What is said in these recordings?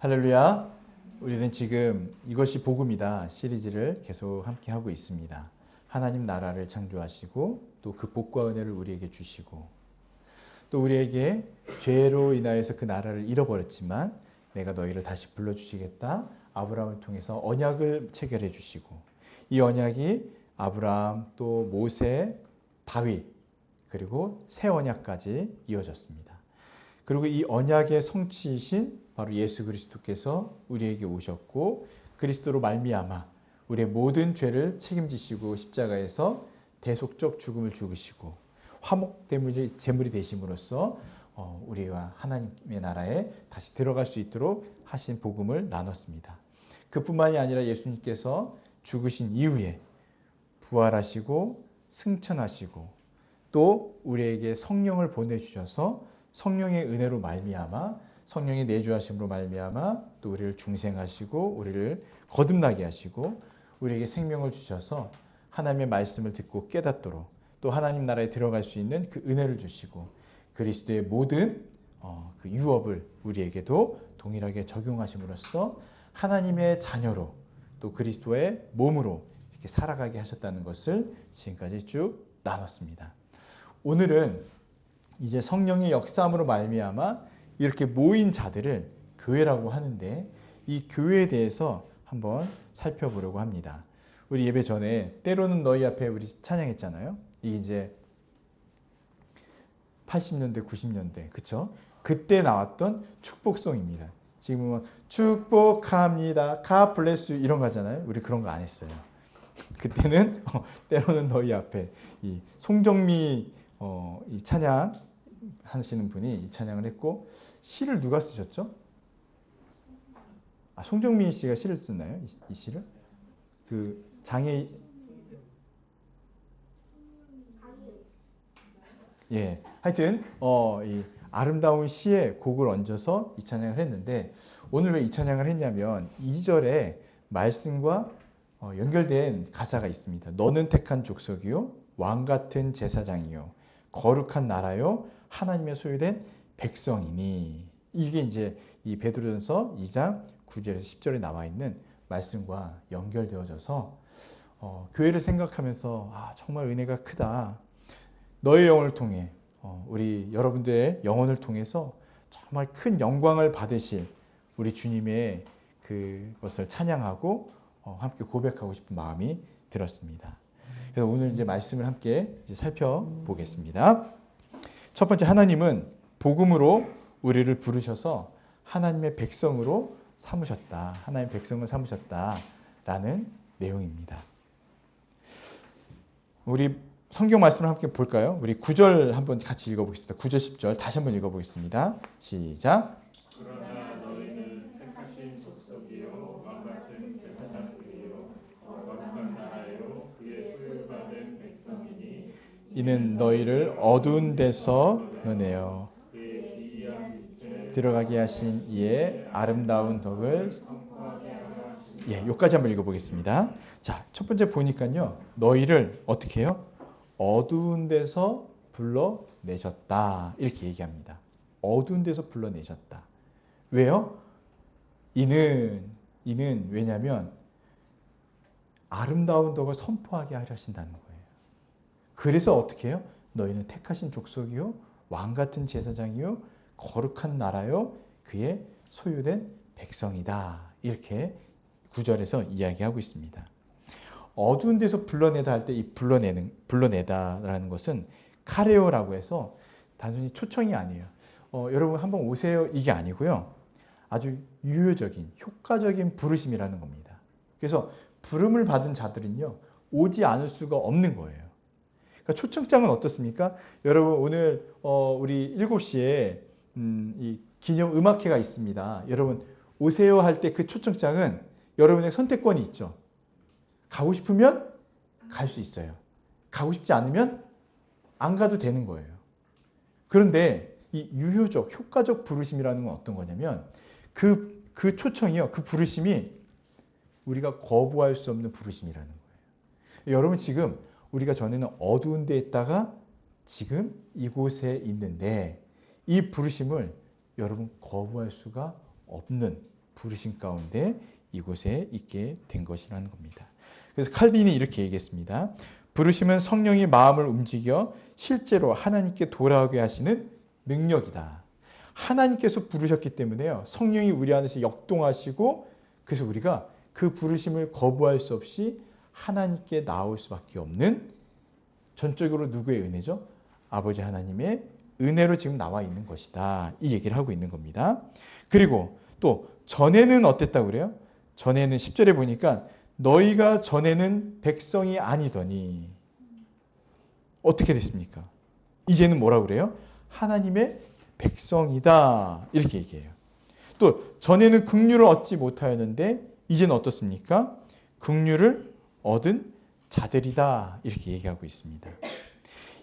할렐루야. 우리는 지금 이것이 복음이다 시리즈를 계속 함께 하고 있습니다. 하나님 나라를 창조하시고 또 그 복과 은혜를 우리에게 주시고 또 우리에게 죄로 인하여서 그 나라를 잃어버렸지만 내가 너희를 다시 불러주시겠다. 아브라함을 통해서 언약을 체결해 주시고 이 언약이 아브라함 또 모세, 다윗 그리고 새 언약까지 이어졌습니다. 그리고 이 언약의 성취이신 바로 예수 그리스도께서 우리에게 오셨고 그리스도로 말미암아 우리의 모든 죄를 책임지시고 십자가에서 대속적 죽음을 죽으시고 화목 제물이 되심으로써 우리와 하나님의 나라에 다시 들어갈 수 있도록 하신 복음을 나눴습니다. 그뿐만이 아니라 예수님께서 죽으신 이후에 부활하시고 승천하시고 또 우리에게 성령을 보내주셔서 성령의 은혜로 말미암아 성령의 내주하심으로 말미암아 또 우리를 중생하시고 우리를 거듭나게 하시고 우리에게 생명을 주셔서 하나님의 말씀을 듣고 깨닫도록 또 하나님 나라에 들어갈 수 있는 그 은혜를 주시고 그리스도의 모든 그 유업을 우리에게도 동일하게 적용하심으로써 하나님의 자녀로 또 그리스도의 몸으로 이렇게 살아가게 하셨다는 것을 지금까지 쭉 나눴습니다. 오늘은 이제 성령의 역사함으로 말미암아 이렇게 모인 자들을 교회라고 하는데 이 교회에 대해서 한번 살펴보려고 합니다. 우리 예배 전에 때로는 너희 앞에 우리 찬양했잖아요. 이게 이제 80년대, 90년대, 그쵸? 그때 나왔던 축복송입니다. 지금은 축복합니다, God bless you 이런 거잖아요. 우리 그런 거 안 했어요. 그때는 때로는 너희 앞에 이 송정미 이 찬양 하시는 분이 이 찬양을 했고 시를 누가 쓰셨죠? 송정민 씨가 시를 썼나요? 이 시를? 그 장애 예 하여튼 이 아름다운 시에 곡을 얹어서 이 찬양을 했는데 오늘 왜 이 찬양을 했냐면 2절에 말씀과 연결된 가사가 있습니다. 너는 택한 족속이요 왕 같은 제사장이요 거룩한 나라요 하나님의 소유된 백성이니 이게 이제 이 베드로전서 2장 9절에서 10절에 나와 있는 말씀과 연결되어져서 교회를 생각하면서 정말 은혜가 크다. 너의 영혼을 통해 우리 여러분들의 영혼을 통해서 정말 큰 영광을 받으실 우리 주님의 그것을 찬양하고 함께 고백하고 싶은 마음이 들었습니다. 그래서 오늘 이제 말씀을 함께 이제 살펴보겠습니다. 첫 번째 하나님은 복음으로 우리를 부르셔서 하나님의 백성으로 삼으셨다. 하나님의 백성을 삼으셨다라는 내용입니다. 우리 성경 말씀을 함께 볼까요? 우리 9절 한번 같이 읽어보겠습니다. 9절 10절 다시 한번 읽어보겠습니다. 시작. 그러나 너희는 택하신 족속이요 왕 같은 제사장들이요 거룩한 나라요 그의 소유받은 백성이니 이는 너희를 어두운 데서 불러내어 그의 기이한 빛에 들어가게 하신 이의 아름다운 덕을 선포하게 하려 하시니 예, 여기까지 한번 읽어보겠습니다. 자, 첫 번째 보니까요. 너희를 어떻게 해요? 어두운 데서 불러내셨다. 이렇게 얘기합니다. 어두운 데서 불러내셨다. 왜요? 이는 왜냐하면 아름다운 덕을 선포하게 하려 하신다는 거예요. 그래서 어떻게 해요? 너희는 택하신 족속이요 왕 같은 제사장이요 거룩한 나라요 그의 소유된 백성이다. 이렇게 9절에서 이야기하고 있습니다. 어두운 데서 불러내다 할 때 이 불러내다라는 것은 카레오라고 해서 단순히 초청이 아니에요. 여러분 한번 오세요 이게 아니고요. 아주 유효적인 효과적인 부르심이라는 겁니다. 그래서 부름을 받은 자들은요 오지 않을 수가 없는 거예요. 그러니까 초청장은 어떻습니까? 여러분 오늘 우리 7시에 이 기념 음악회가 있습니다. 여러분 오세요 할 때 그 초청장은 여러분의 선택권이 있죠. 가고 싶으면 갈 수 있어요. 가고 싶지 않으면 안 가도 되는 거예요. 그런데 이 유효적, 효과적 부르심이라는 건 어떤 거냐면 그 초청이요. 그 부르심이 우리가 거부할 수 없는 부르심이라는 거예요. 여러분 지금 우리가 전에는 어두운 데에 있다가 지금 이곳에 있는데 이 부르심을 여러분 거부할 수가 없는 부르심 가운데 이곳에 있게 된 것이라는 겁니다. 그래서 칼빈이 이렇게 얘기했습니다. 부르심은 성령이 마음을 움직여 실제로 하나님께 돌아오게 하시는 능력이다. 하나님께서 부르셨기 때문에요. 성령이 우리 안에서 역동하시고 그래서 우리가 그 부르심을 거부할 수 없이 하나님께 나올 수밖에 없는 전적으로 누구의 은혜죠? 아버지 하나님의 은혜로 지금 나와 있는 것이다. 이 얘기를 하고 있는 겁니다. 그리고 또 전에는 어땠다고 그래요? 전에는 10절에 보니까 너희가 전에는 백성이 아니더니 어떻게 됐습니까? 이제는 뭐라고 그래요? 하나님의 백성이다. 이렇게 얘기해요. 또 전에는 긍휼을 얻지 못하였는데 이제는 어떻습니까? 긍휼을 얻은 자들이다. 이렇게 얘기하고 있습니다.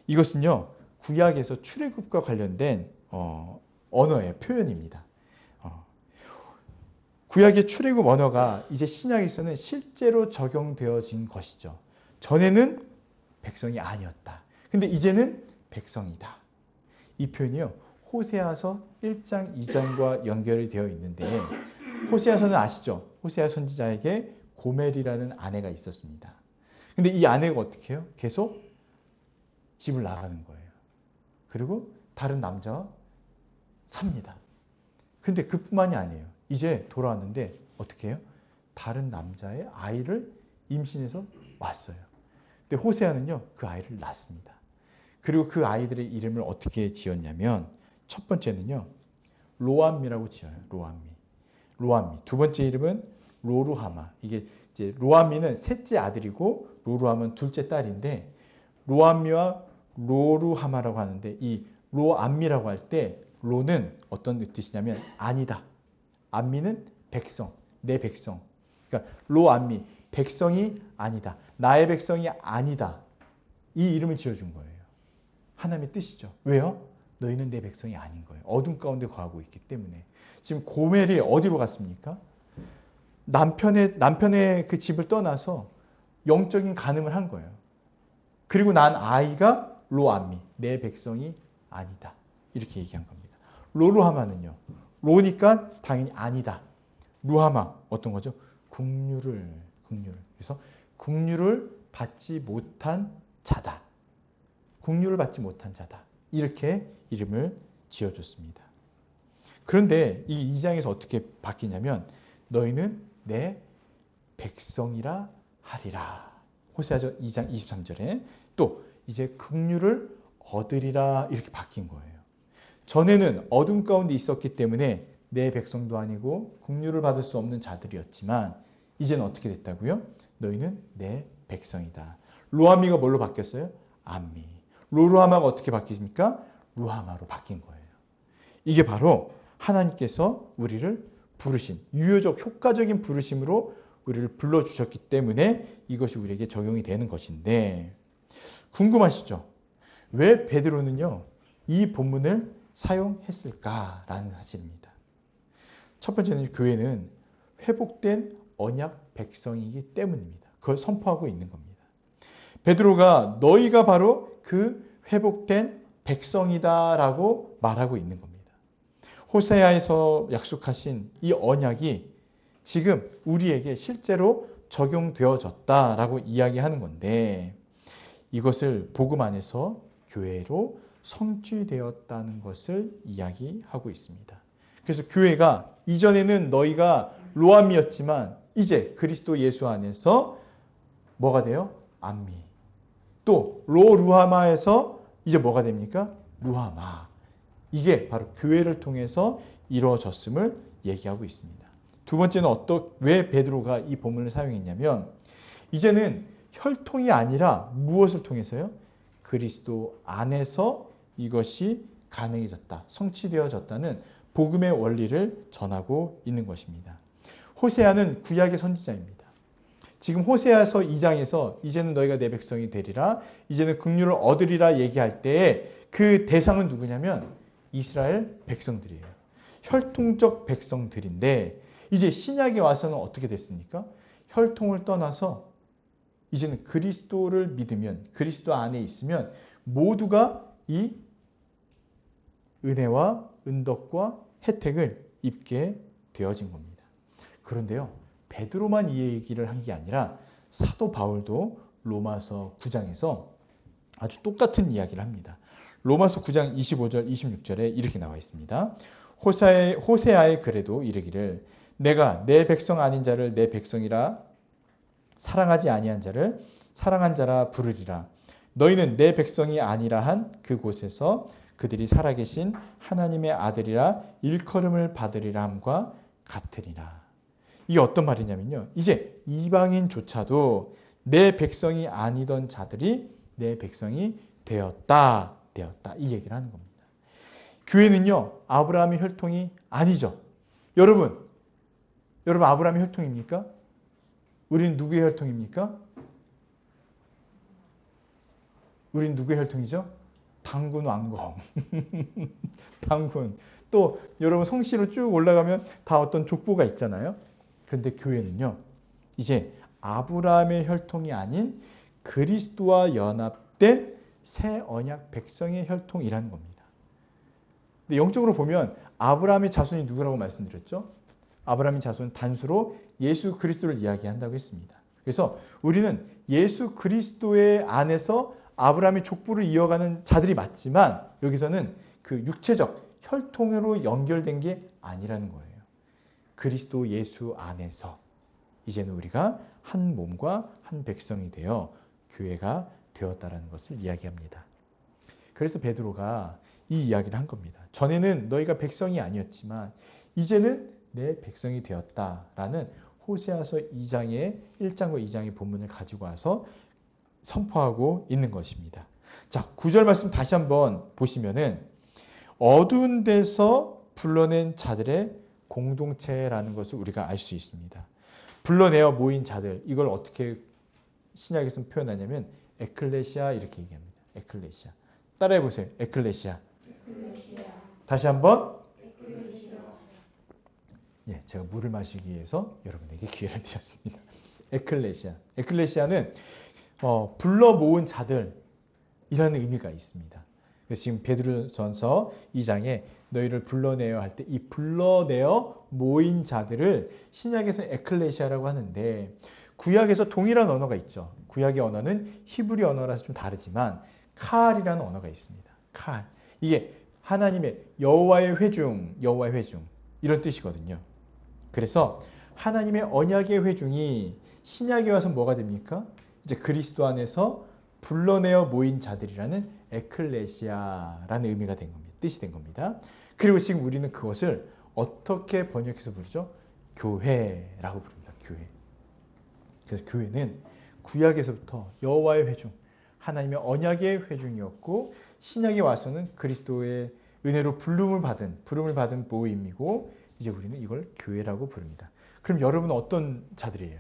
이것은요. 구약에서 출애굽과 관련된 언어의 표현입니다. 구약의 출애굽 언어가 이제 신약에서는 실제로 적용되어진 것이죠. 전에는 백성이 아니었다. 근데 이제는 백성이다. 이 표현이요. 호세아서 1장, 2장과 연결이 되어 있는데 호세아서는 아시죠? 호세아 선지자에게 고멜이라는 아내가 있었습니다. 근데 이 아내가 어떻게 해요? 계속 집을 나가는 거예요. 그리고 다른 남자와 삽니다. 근데 그뿐만이 아니에요. 이제 돌아왔는데 어떻게 해요? 다른 남자의 아이를 임신해서 왔어요. 근데 호세아는요. 그 아이를 낳습니다. 그리고 그 아이들의 이름을 어떻게 지었냐면 첫 번째는요. 로암미라고 지어요. 로암미. 두 번째 이름은 로루하마. 이게 이제 로암미는 셋째 아들이고 로루하마는 둘째 딸인데 로암미와 로루하마라고 하는데 이 로암미라고 할 때 로는 어떤 뜻이냐면 아니다. 암미는 백성, 내 백성. 그러니까 로암미, 백성이 아니다. 나의 백성이 아니다. 이 이름을 지어준 거예요. 하나님의 뜻이죠. 왜요? 너희는 내 백성이 아닌 거예요. 어둠 가운데 거하고 있기 때문에. 지금 고멜이 어디로 갔습니까? 남편의 그 집을 떠나서 영적인 간음을 한 거예요. 그리고 난 아이가 로암미, 내 백성이 아니다. 이렇게 얘기한 겁니다. 로루하마는요. 로니까 당연히 아니다. 루하마 어떤 거죠? 긍휼을. 그래서 긍휼을 받지 못한 자다. 긍휼을 받지 못한 자다. 이렇게 이름을 지어줬습니다. 그런데 이 2장에서 어떻게 바뀌냐면 너희는 내 백성이라 하리라. 호세아서 2장 23절에 또 이제 긍휼을 얻으리라 이렇게 바뀐 거예요. 전에는 어둠 가운데 있었기 때문에 내 백성도 아니고 긍휼을 받을 수 없는 자들이었지만 이제는 어떻게 됐다고요? 너희는 내 백성이다. 로암미가 뭘로 바뀌었어요? 암미. 로루하마가 어떻게 바뀌십니까? 루하마로 바뀐 거예요. 이게 바로 하나님께서 우리를 부르심, 유효적 효과적인 부르심으로 우리를 불러주셨기 때문에 이것이 우리에게 적용이 되는 것인데 궁금하시죠? 왜 베드로는요 이 본문을 사용했을까라는 사실입니다. 첫 번째는 교회는 회복된 언약 백성이기 때문입니다. 그걸 선포하고 있는 겁니다. 베드로가 너희가 바로 그 회복된 백성이다라고 말하고 있는 겁니다. 호세아에서 약속하신 이 언약이 지금 우리에게 실제로 적용되어졌다라고 이야기하는 건데 이것을 복음 안에서 교회로 성취되었다는 것을 이야기하고 있습니다. 그래서 교회가 이전에는 너희가 로암이었지만 이제 그리스도 예수 안에서 뭐가 돼요? 암미. 또 로루하마에서 이제 뭐가 됩니까? 루하마. 이게 바로 교회를 통해서 이루어졌음을 얘기하고 있습니다. 두 번째는 왜 베드로가 이 본문을 사용했냐면 이제는 혈통이 아니라 무엇을 통해서요? 그리스도 안에서 이것이 가능해졌다. 성취되어졌다는 복음의 원리를 전하고 있는 것입니다. 호세아는 구약의 선지자입니다. 지금 호세아서 2장에서 이제는 너희가 내 백성이 되리라. 이제는 긍휼을 얻으리라 얘기할 때에 그 대상은 누구냐면 이스라엘 백성들이에요. 혈통적 백성들인데 이제 신약에 와서는 어떻게 됐습니까? 혈통을 떠나서 이제는 그리스도를 믿으면 그리스도 안에 있으면 모두가 이 은혜와 은덕과 혜택을 입게 되어진 겁니다. 그런데요, 베드로만 이 얘기를 한 게 아니라 사도 바울도 로마서 9장에서 아주 똑같은 이야기를 합니다. 로마서 9장 25절 26절에 이렇게 나와 있습니다. 호세아의 글에도 이르기를 내가 내 백성 아닌 자를 내 백성이라 사랑하지 아니한 자를 사랑한 자라 부르리라. 너희는 내 백성이 아니라 한 그곳에서 그들이 살아계신 하나님의 아들이라 일컬음을 받으리라 함과 같으리라. 이게 어떤 말이냐면요, 이제 이방인조차도 내 백성이 아니던 자들이 내 백성이 되었다 이 얘기를 하는 겁니다. 교회는요, 아브라함의 혈통이 아니죠. 여러분 아브라함의 혈통입니까? 우리는 누구의 혈통입니까? 우린 누구의 혈통이죠? 당군 왕검. 당군. 또 여러분 성씨로 쭉 올라가면 다 어떤 족보가 있잖아요. 그런데 교회는요, 이제 아브라함의 혈통이 아닌 그리스도와 연합된 새 언약 백성의 혈통이라는 겁니다. 근데 영적으로 보면 아브라함의 자손이 누구라고 말씀드렸죠? 아브라함의 자손은 단수로 예수 그리스도를 이야기한다고 했습니다. 그래서 우리는 예수 그리스도의 안에서 아브라함의 족보를 이어가는 자들이 맞지만 여기서는 그 육체적 혈통으로 연결된 게 아니라는 거예요. 그리스도 예수 안에서 이제는 우리가 한 몸과 한 백성이 되어 교회가 되었다라는 것을 이야기합니다. 그래서 베드로가 이 이야기를 한 겁니다. 전에는 너희가 백성이 아니었지만 이제는 내 백성이 되었다라는 호세아서 2장의 1장과 2장의 본문을 가지고 와서 선포하고 있는 것입니다. 자, 9절 말씀 다시 한번 보시면은 어두운 데서 불러낸 자들의 공동체라는 것을 우리가 알 수 있습니다. 불러내어 모인 자들, 이걸 어떻게 신약에서 표현하냐면 에클레시아 이렇게 얘기합니다. 에클레시아. 따라해 보세요. 에클레시아. 다시 한번. 예, 제가 물을 마시기 위해서 여러분에게 기회를 드렸습니다. 에클레시아. 에클레시아는 불러 모은 자들이라는 의미가 있습니다. 그래서 지금 베드로전서 2장에 너희를 불러내어 할 때 이 불러내어 모인 자들을 신약에서는 에클레시아라고 하는데 구약에서 동일한 언어가 있죠. 구약의 언어는 히브리 언어라서 좀 다르지만 칼이라는 언어가 있습니다. 칼. 이게 하나님의 여호와의 회중 이런 뜻이거든요. 그래서 하나님의 언약의 회중이 신약에 와서 뭐가 됩니까? 이제 그리스도 안에서 불러내어 모인 자들이라는 에클레시아라는 의미가 된 겁니다. 뜻이 된 겁니다. 그리고 지금 우리는 그것을 어떻게 번역해서 부르죠? 교회라고 부릅니다. 교회. 그래서 교회는 구약에서부터 여호와의 회중, 하나님의 언약의 회중이었고 신약에 와서는 그리스도의 은혜로 부름을 받은 모임이고 이제 우리는 이걸 교회라고 부릅니다. 그럼 여러분은 어떤 자들이에요?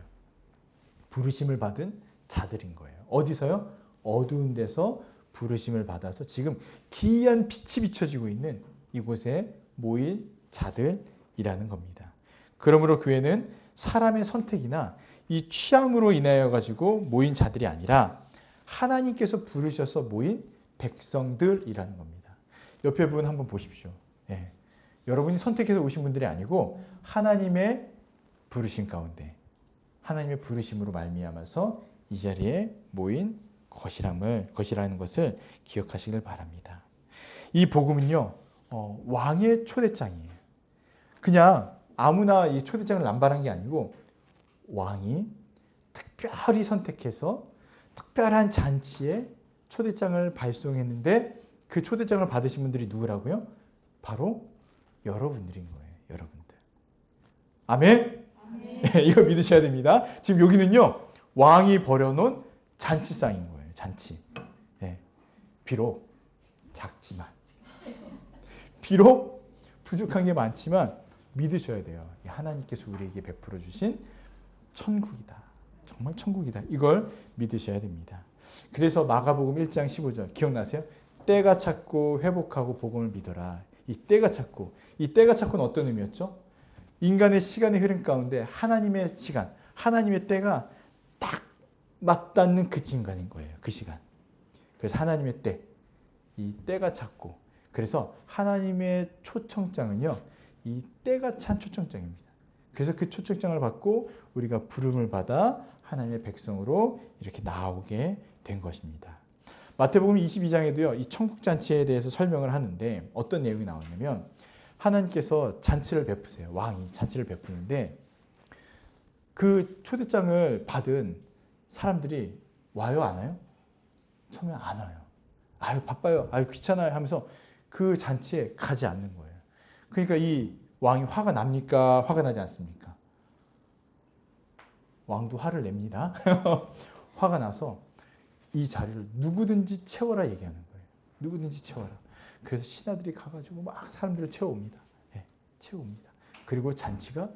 부르심을 받은 자들인 거예요. 어디서요? 어두운 데서 부르심을 받아서 지금 기이한 빛이 비춰지고 있는 이곳에 모인 자들이라는 겁니다. 그러므로 교회는 사람의 선택이나 이 취함으로 인하여 가지고 모인 자들이 아니라 하나님께서 부르셔서 모인 백성들이라는 겁니다. 옆에 분 한번 보십시오. 예. 여러분이 선택해서 오신 분들이 아니고 하나님의 부르심 가운데 하나님의 부르심으로 말미암아서 이 자리에 모인 것이라는 것을 기억하시길 바랍니다. 이 복음은요, 왕의 초대장이에요. 그냥 아무나 이 초대장을 남발한 게 아니고 왕이 특별히 선택해서 특별한 잔치에 초대장을 발송했는데 그 초대장을 받으신 분들이 누구라고요? 바로 여러분들인 거예요. 여러분들. 아멘? 이거 믿으셔야 됩니다. 지금 여기는요, 왕이 버려놓은 잔치상인 거예요. 잔치. 네. 비록 작지만, 비록 부족한 게 많지만 믿으셔야 돼요. 하나님께서 우리에게 베풀어 주신 천국이다. 정말 천국이다. 이걸 믿으셔야 됩니다. 그래서 마가복음 1장 15절 기억나세요? 때가 찼고 회복하고 복음을 믿어라. 이 때가 찼고는 어떤 의미였죠? 인간의 시간의 흐름 가운데 하나님의 시간, 하나님의 때가 딱 맞닿는 그 순간인 거예요. 그 시간. 그래서 하나님의 때, 이 때가 찼고, 그래서 하나님의 초청장은요, 이 때가 찬 초청장입니다. 그래서 그 초청장을 받고 우리가 부름을 받아 하나님의 백성으로 이렇게 나오게 된 것입니다. 마태복음 22장에도요, 이 천국잔치에 대해서 설명을 하는데 어떤 내용이 나오냐면 하나님께서 잔치를 베푸세요. 왕이 잔치를 베푸는데 그 초대장을 받은 사람들이 와요, 안 와요? 처음에 안 와요. 아유, 바빠요. 아유, 귀찮아요. 하면서 그 잔치에 가지 않는 거예요. 그러니까 이 왕이 화가 납니까? 화가 나지 않습니까? 왕도 화를 냅니다. 화가 나서 이 자리를 누구든지 채워라 얘기하는 거예요. 누구든지 채워라. 그래서 신하들이 가가지고 막 사람들을 채워옵니다. 네, 채워옵니다. 그리고 잔치가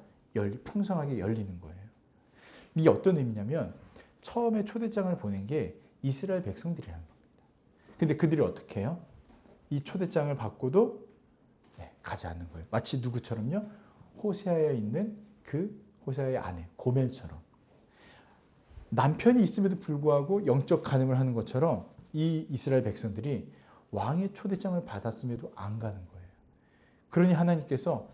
풍성하게 열리는 거예요. 이게 어떤 의미냐면 처음에 초대장을 보낸 게 이스라엘 백성들이라는 겁니다. 근데 그들이 어떻게 해요? 이 초대장을 받고도 가지 않는 거예요. 마치 누구처럼요? 호세아에 있는 그 호세아의 아내 고멜처럼 남편이 있음에도 불구하고 영적 간음을 하는 것처럼 이 이스라엘 백성들이 왕의 초대장을 받았음에도 안 가는 거예요. 그러니 하나님께서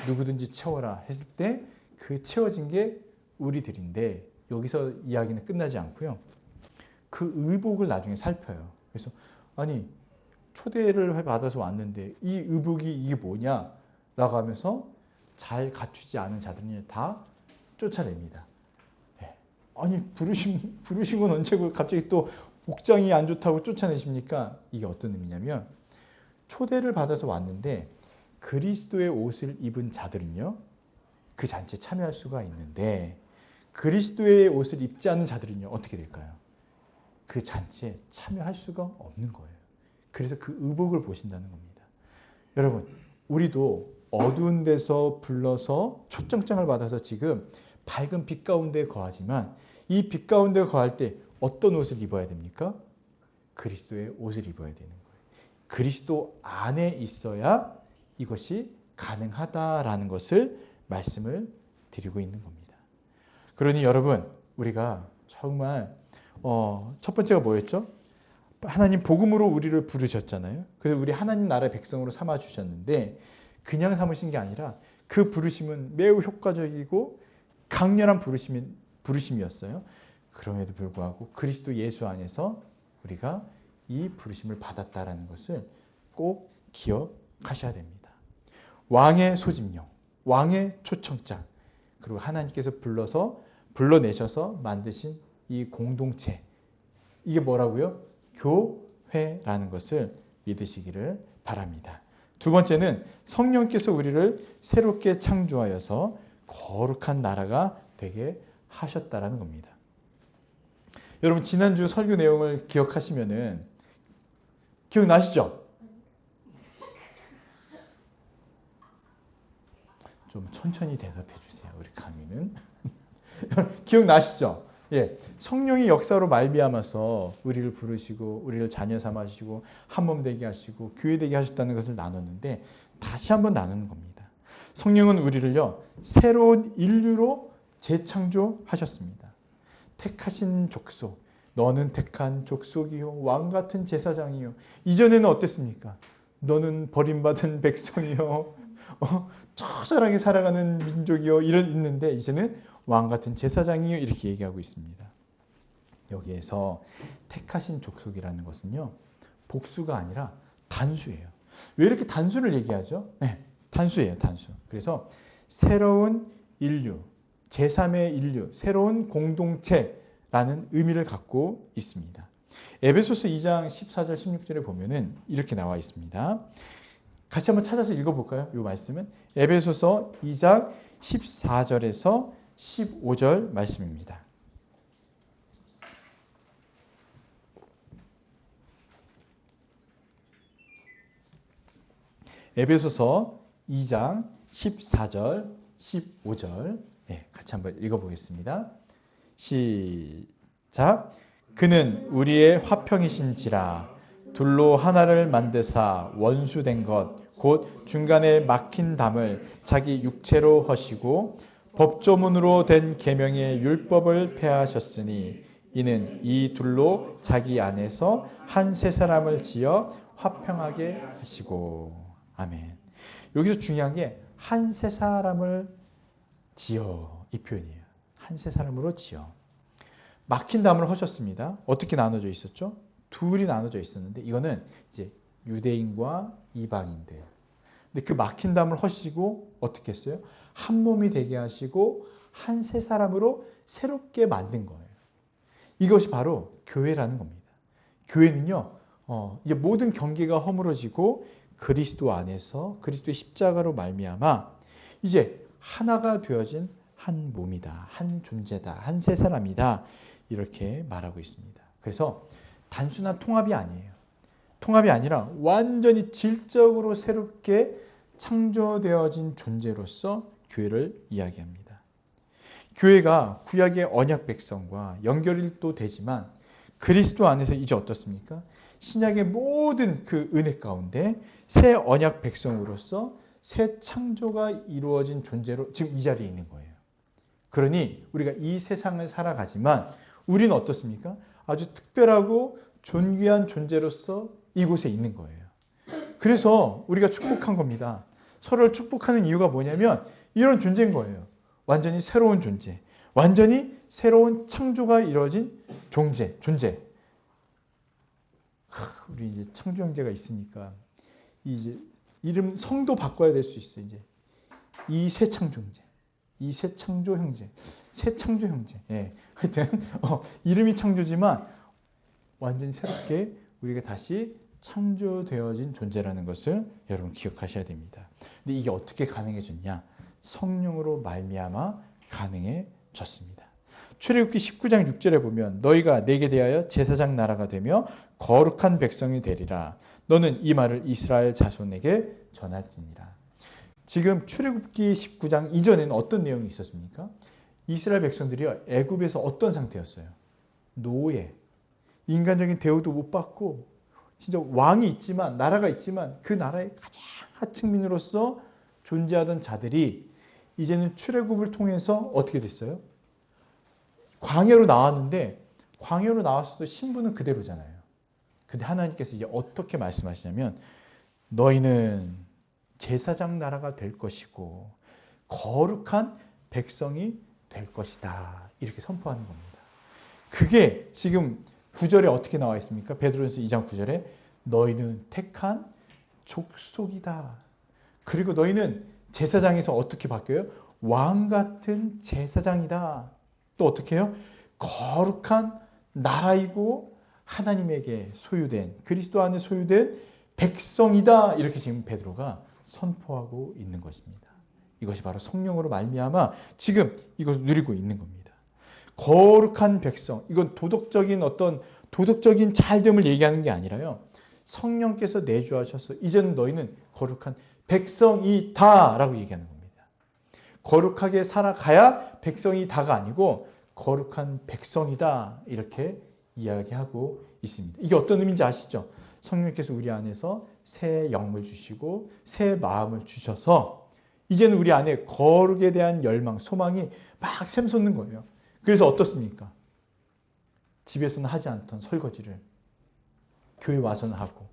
누구든지 채워라 했을 때 그 채워진 게 우리들인데 여기서 이야기는 끝나지 않고요. 그 의복을 나중에 살펴요. 그래서 아니 초대를 받아서 왔는데 이 의복이 이게 뭐냐? 라고 하면서 잘 갖추지 않은 자들은 다 쫓아냅니다. 네. 아니 부르신 건 언제고 갑자기 또 복장이 안 좋다고 쫓아내십니까? 이게 어떤 의미냐면 초대를 받아서 왔는데 그리스도의 옷을 입은 자들은요. 그 잔치에 참여할 수가 있는데 그리스도의 옷을 입지 않는 자들은요. 어떻게 될까요? 그 잔치에 참여할 수가 없는 거예요. 그래서 그 의복을 보신다는 겁니다. 여러분, 우리도 어두운 데서 불러서 초청장을 받아서 지금 밝은 빛 가운데 거하지만 이 빛 가운데 거할 때 어떤 옷을 입어야 됩니까? 그리스도의 옷을 입어야 되는 거예요. 그리스도 안에 있어야 이것이 가능하다라는 것을 말씀을 드리고 있는 겁니다. 그러니 여러분, 우리가 정말 첫 번째가 뭐였죠? 하나님 복음으로 우리를 부르셨잖아요. 그래서 우리 하나님 나라의 백성으로 삼아 주셨는데 그냥 삼으신 게 아니라 그 부르심은 매우 효과적이고 강렬한 부르심이었어요. 그럼에도 불구하고 그리스도 예수 안에서 우리가 이 부르심을 받았다라는 것을 꼭 기억하셔야 됩니다. 왕의 소집령, 왕의 초청장, 그리고 하나님께서 불러내셔서 만드신 이 공동체, 이게 뭐라고요? 교회라는 것을 믿으시기를 바랍니다. 두 번째는 성령께서 우리를 새롭게 창조하여서 거룩한 나라가 되게 하셨다라는 겁니다. 여러분 지난주 설교 내용을 기억하시면은 기억나시죠? 좀 천천히 대답해 주세요. 우리 강의는. 기억나시죠? 예, 성령의 역사로 말미암아서 우리를 부르시고 우리를 자녀 삼으시고 한몸 되게 하시고 교회 되게 하셨다는 것을 나눴는데 다시 한번 나누는 겁니다. 성령은 우리를요 새로운 인류로 재창조하셨습니다. 택하신 족속, 너는 택한 족속이요 왕 같은 제사장이요. 이전에는 어땠습니까? 너는 버림받은 백성이요 처절하게 살아가는 민족이요 이런 있는데 이제는 왕 같은 제사장이요 이렇게 얘기하고 있습니다. 여기에서 택하신 족속이라는 것은요 복수가 아니라 단수예요. 왜 이렇게 단수를 얘기하죠? 네, 단수예요, 단수. 그래서 새로운 인류, 제3의 인류, 새로운 공동체라는 의미를 갖고 있습니다. 에베소서 2장 14절 16절에 보면은 이렇게 나와 있습니다. 같이 한번 찾아서 읽어볼까요? 이 말씀은 에베소서 2장 14절에서 15절 말씀입니다. 에베소서 2장 14절 15절 같이 한번 읽어보겠습니다. 시작. 그는 우리의 화평이신지라 둘로 하나를 만드사 원수된 것 곧 중간에 막힌 담을 자기 육체로 허시고 법조문으로 된 계명의 율법을 폐하셨으니 이는 이 둘로 자기 안에서 한 세 사람을 지어 화평하게 하시고. 아멘. 여기서 중요한 게 한 세 사람을 지어, 이 표현이에요. 한 세 사람으로 지어. 막힌 담을 허셨습니다. 어떻게 나눠져 있었죠? 둘이 나눠져 있었는데 이거는 이제 유대인과 이방인들. 근데 그 막힌 담을 허시고 어떻게 했어요? 한 몸이 되게 하시고 한 세 사람으로 새롭게 만든 거예요. 이것이 바로 교회라는 겁니다. 교회는요, 이제 모든 경계가 허물어지고 그리스도 안에서 그리스도의 십자가로 말미암아 이제 하나가 되어진 한 몸이다, 한 존재다, 한 세 사람이다 이렇게 말하고 있습니다. 그래서 단순한 통합이 아니에요. 통합이 아니라 완전히 질적으로 새롭게 창조되어진 존재로서 교회를 이야기합니다. 교회가 구약의 언약 백성과 연결이 또 되지만 그리스도 안에서 이제 어떻습니까? 신약의 모든 그 은혜 가운데 새 언약 백성으로서 새 창조가 이루어진 존재로 지금 이 자리에 있는 거예요. 그러니 우리가 이 세상을 살아가지만 우리는 어떻습니까? 아주 특별하고 존귀한 존재로서 이곳에 있는 거예요. 그래서 우리가 축복한 겁니다. 서로를 축복하는 이유가 뭐냐면 이런 존재인 거예요. 완전히 새로운 존재. 완전히 새로운 창조가 이루어진 존재. 우리 이제 창조 형제가 있으니까 이제 이름 성도 바꿔야 될 수 있어요. 이제 이 새 창조 형제. 이 새 창조 형제. 새 창조 형제. 예. 하여튼 이름이 창조지만 완전히 새롭게 우리가 다시 창조되어진 존재라는 것을 여러분 기억하셔야 됩니다. 근데 이게 어떻게 가능해졌냐? 성령으로 말미암아 가능해졌습니다. 출애굽기 19장 6절에 보면 너희가 내게 대하여 제사장 나라가 되며 거룩한 백성이 되리라. 너는 이 말을 이스라엘 자손에게 전할지니라. 지금 출애굽기 19장 이전에는 어떤 내용이 있었습니까? 이스라엘 백성들이 애굽에서 어떤 상태였어요? 노예. 인간적인 대우도 못 받고 진짜 왕이 있지만 나라가 있지만 그 나라의 가장 하층민으로서 존재하던 자들이 이제는 출애굽을 통해서 어떻게 됐어요? 광야로 나왔는데 광야로 나왔어도 신분은 그대로잖아요. 근데 하나님께서 이제 어떻게 말씀하시냐면 너희는 제사장 나라가 될 것이고 거룩한 백성이 될 것이다. 이렇게 선포하는 겁니다. 그게 지금 9절에 어떻게 나와 있습니까? 베드로전서 2장 9절에 너희는 택한 족속이다. 그리고 너희는 제사장에서 어떻게 바뀌어요? 왕 같은 제사장이다. 또 어떻게 해요? 거룩한 나라이고 하나님에게 소유된 그리스도 안에 소유된 백성이다. 이렇게 지금 베드로가 선포하고 있는 것입니다. 이것이 바로 성령으로 말미암아 지금 이것을 누리고 있는 겁니다. 거룩한 백성. 이건 도덕적인 잘됨을 얘기하는 게 아니라요. 성령께서 내주하셔서 이제는 너희는 거룩한 백성이다라고 얘기하는 겁니다. 거룩하게 살아가야 백성이다가 아니고 거룩한 백성이다 이렇게 이야기하고 있습니다. 이게 어떤 의미인지 아시죠? 성령께서 우리 안에서 새 영을 주시고 새 마음을 주셔서 이제는 우리 안에 거룩에 대한 열망, 소망이 막 샘솟는 거예요. 그래서 어떻습니까? 집에서는 하지 않던 설거지를 교회 와서는 하고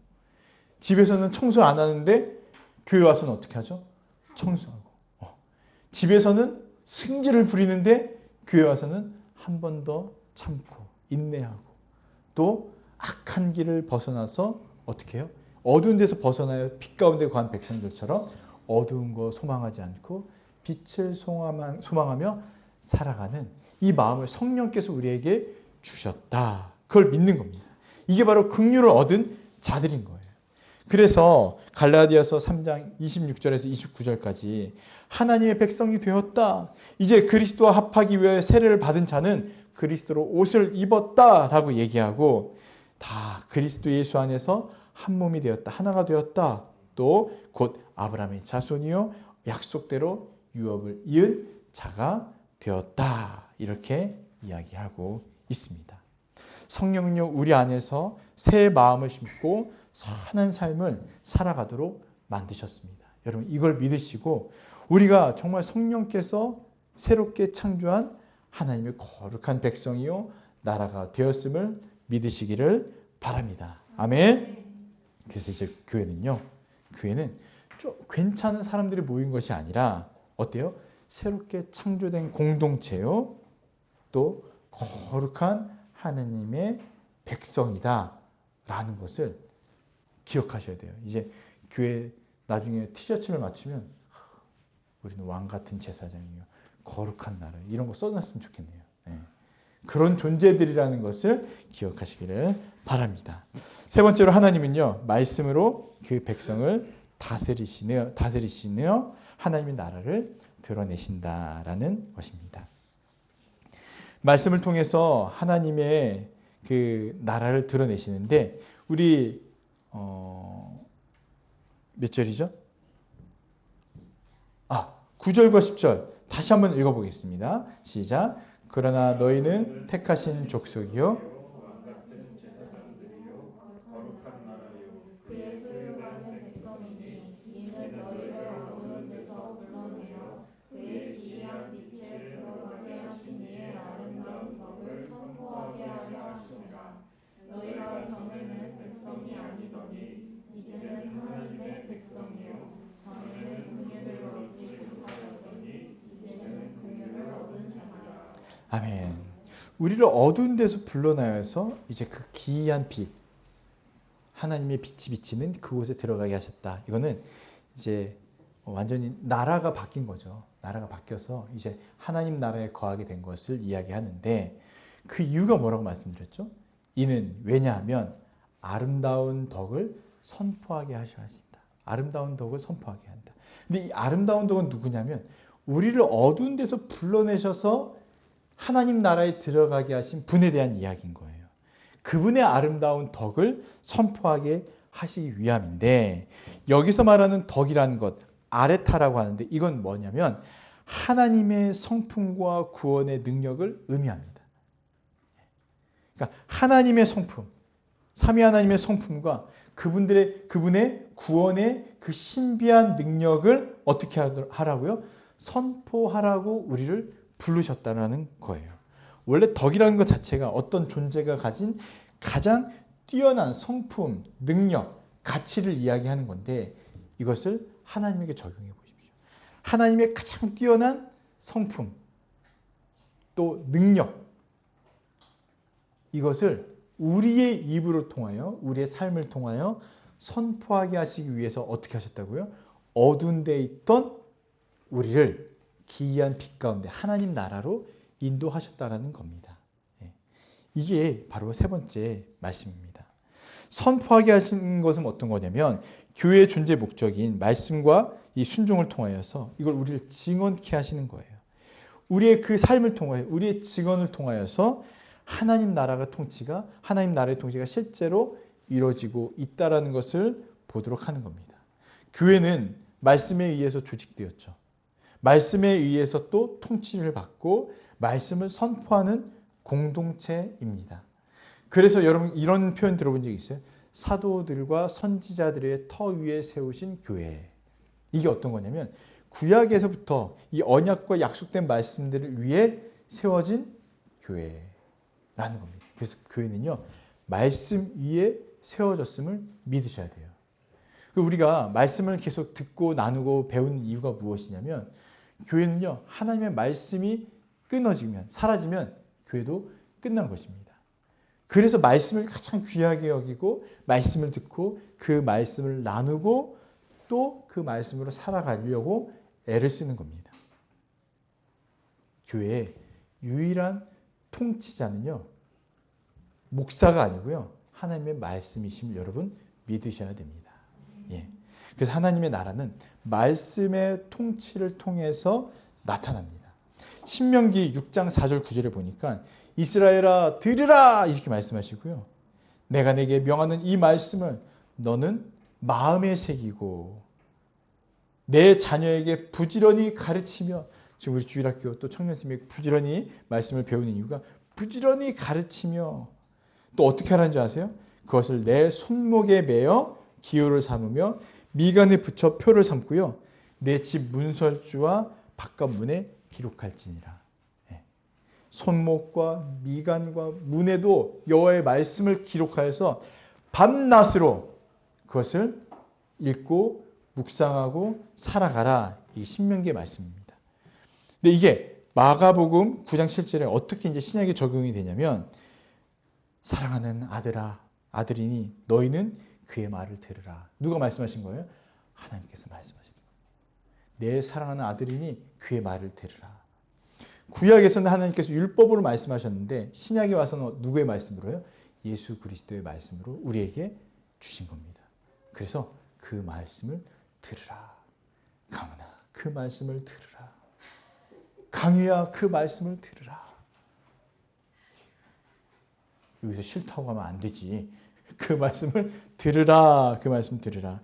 집에서는 청소 안 하는데 교회 와서는 어떻게 하죠? 청소하고 집에서는 승질을 부리는데 교회 와서는 한 번 더 참고 인내하고 또 악한 길을 벗어나서 어떻게 해요? 어두운 데서 벗어나요. 빛 가운데 거한 백성들처럼 어두운 거 소망하지 않고 빛을 소망하며 살아가는 이 마음을 성령께서 우리에게 주셨다. 그걸 믿는 겁니다. 이게 바로 긍휼을 얻은 자들인 거예요. 그래서 갈라디아서 3장 26절에서 29절까지 하나님의 백성이 되었다. 이제 그리스도와 합하기 위해 세례를 받은 자는 그리스도로 옷을 입었다라고 얘기하고 다 그리스도 예수 안에서 한 몸이 되었다. 하나가 되었다. 또 곧 아브라함의 자손이요 약속대로 유업을 이은 자가 되었다. 이렇게 이야기하고 있습니다. 성령은요 우리 안에서 새 마음을 심고 사는 삶을 살아가도록 만드셨습니다. 여러분 이걸 믿으시고 우리가 정말 성령께서 새롭게 창조한 하나님의 거룩한 백성이요 나라가 되었음을 믿으시기를 바랍니다. 아멘. 그래서 이제 교회는 좀 괜찮은 사람들이 모인 것이 아니라 어때요? 새롭게 창조된 공동체요. 또 거룩한 하나님의 백성이다 라는 것을 기억하셔야 돼요. 이제 교회 나중에 티셔츠를 맞추면 우리는 왕 같은 제사장이요, 거룩한 나라, 이런 거 써놨으면 좋겠네요. 네. 그런 존재들이라는 것을 기억하시기를 바랍니다. 세 번째로 하나님은요, 말씀으로 그 백성을 다스리시며 하나님의 나라를 드러내신다라는 것입니다. 말씀을 통해서 하나님의 그 나라를 드러내시는데, 우리 몇 절이죠? 9절과 10절 다시 한번 읽어보겠습니다. 시작. 그러나 너희는 택하신 족속이요, 아멘. 우리를 어두운 데서 불러내어서 이제 그 기이한 빛, 하나님의 빛이 비치는 그곳에 들어가게 하셨다. 이거는 이제 완전히 나라가 바뀐 거죠. 나라가 바뀌어서 이제 하나님 나라에 거하게 된 것을 이야기하는데, 그 이유가 뭐라고 말씀드렸죠? 이는 왜냐하면 아름다운 덕을 선포하게 하셔 하신다. 아름다운 덕을 선포하게 한다. 근데 이 아름다운 덕은 누구냐면 우리를 어두운 데서 불러내셔서 하나님 나라에 들어가게 하신 분에 대한 이야기인 거예요. 그분의 아름다운 덕을 선포하게 하시기 위함인데, 여기서 말하는 덕이라는 것, 아레타라고 하는데, 이건 뭐냐면 하나님의 성품과 구원의 능력을 의미합니다. 그러니까 하나님의 성품, 삼위 하나님의 성품과 그분의 구원의 그 신비한 능력을 어떻게 하라고요? 선포하라고 우리를 부르셨다는 거예요. 원래 덕이라는 것 자체가 어떤 존재가 가진 가장 뛰어난 성품, 능력, 가치를 이야기하는 건데, 이것을 하나님에게 적용해 보십시오. 하나님의 가장 뛰어난 성품, 또 능력, 이것을 우리의 입으로 통하여, 우리의 삶을 통하여 선포하게 하시기 위해서 어떻게 하셨다고요? 어두운 데 있던 우리를 기이한 빛 가운데 하나님 나라로 인도하셨다라는 겁니다. 이게 바로 세 번째 말씀입니다. 선포하게 하신 것은 어떤 거냐면, 교회의 존재 목적인 말씀과 이 순종을 통하여서 이걸 우리를 증언케 하시는 거예요. 우리의 그 삶을 통하여, 우리의 증언을 통하여서 하나님 나라의 통치가 실제로 이루어지고 있다라는 것을 보도록 하는 겁니다. 교회는 말씀에 의해서 조직되었죠. 말씀에 의해서 또 통치를 받고 말씀을 선포하는 공동체입니다. 그래서 여러분 이런 표현 들어본 적 있어요? 사도들과 선지자들의 터 위에 세우신 교회. 이게 어떤 거냐면 구약에서부터 이 언약과 약속된 말씀들을 위해 세워진 교회라는 겁니다. 그래서 교회는요, 말씀 위에 세워졌음을 믿으셔야 돼요. 우리가 말씀을 계속 듣고 나누고 배우는 이유가 무엇이냐면, 교회는요, 하나님의 말씀이 끊어지면, 사라지면 교회도 끝난 것입니다. 그래서 말씀을 가장 귀하게 여기고 말씀을 듣고 그 말씀을 나누고 또 그 말씀으로 살아가려고 애를 쓰는 겁니다. 교회의 유일한 통치자는요, 목사가 아니고요, 하나님의 말씀이심을 여러분 믿으셔야 됩니다. 그래서 하나님의 나라는 말씀의 통치를 통해서 나타납니다. 신명기 6장 4절 9절에 보니까 이스라엘아 들으라 이렇게 말씀하시고요. 내가 내게 명하는 이 말씀을 너는 마음에 새기고 내 자녀에게 부지런히 가르치며, 지금 우리 주일학교 또 청년팀이 부지런히 말씀을 배우는 이유가 부지런히 가르치며 또 어떻게 하라는 줄 아세요? 그것을 내 손목에 매어 기호를 삼으며 미간에 붙여 표를 삼고요. 내 집 문설주와 바깥 문에 기록할지니라. 손목과 미간과 문에도 여호와의 말씀을 기록하여서 밤낮으로 그것을 읽고 묵상하고 살아가라. 이 신명기의 말씀입니다. 근데 이게 마가복음 9장 7절에 어떻게 이제 신약에 적용이 되냐면 사랑하는 아들이니 너희는 그의 말을 들으라. 누가 말씀하신 거예요? 하나님께서 말씀하신 거예요. 내 사랑하는 아들이니 그의 말을 들으라. 구약에서는 하나님께서 율법으로 말씀하셨는데 신약에 와서는 누구의 말씀으로요? 예수 그리스도의 말씀으로 우리에게 주신 겁니다. 그래서 그 말씀을 들으라. 강은아, 그 말씀을 들으라. 강유야, 그 말씀을 들으라. 여기서 싫다고 하면 안 되지. 그 말씀을 들으라. 그 말씀 들으라.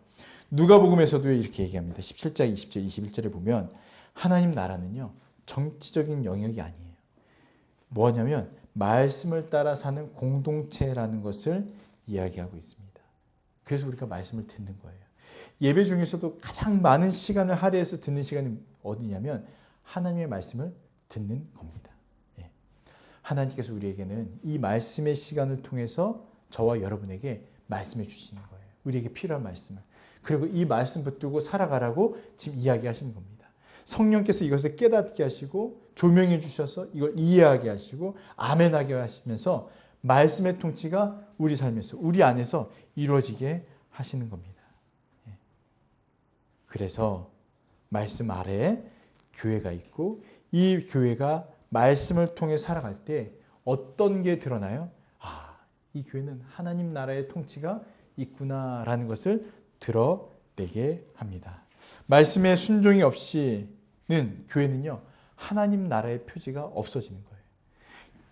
누가복음에서도 이렇게 얘기합니다. 17장 20절 21절에 보면 하나님 나라는요. 정치적인 영역이 아니에요. 뭐냐면 말씀을 따라 사는 공동체라는 것을 이야기하고 있습니다. 그래서 우리가 말씀을 듣는 거예요. 예배 중에서도 가장 많은 시간을 할애해서 듣는 시간이 어디냐면 하나님의 말씀을 듣는 겁니다. 예. 하나님께서 우리에게는 이 말씀의 시간을 통해서 저와 여러분에게 말씀해 주시는 거예요. 우리에게 필요한 말씀을. 그리고 이 말씀 붙들고 살아가라고 지금 이야기하시는 겁니다. 성령께서 이것을 깨닫게 하시고 조명해 주셔서 이걸 이해하게 하시고 아멘하게 하시면서 말씀의 통치가 우리 삶에서 우리 안에서 이루어지게 하시는 겁니다. 그래서 말씀 아래에 교회가 있고 이 교회가 말씀을 통해 살아갈 때 어떤 게 드러나요? 아, 이 교회는 하나님 나라의 통치가 있구나라는 것을 드러내게 합니다. 말씀에 순종이 없이는 교회는요. 하나님 나라의 표지가 없어지는 거예요.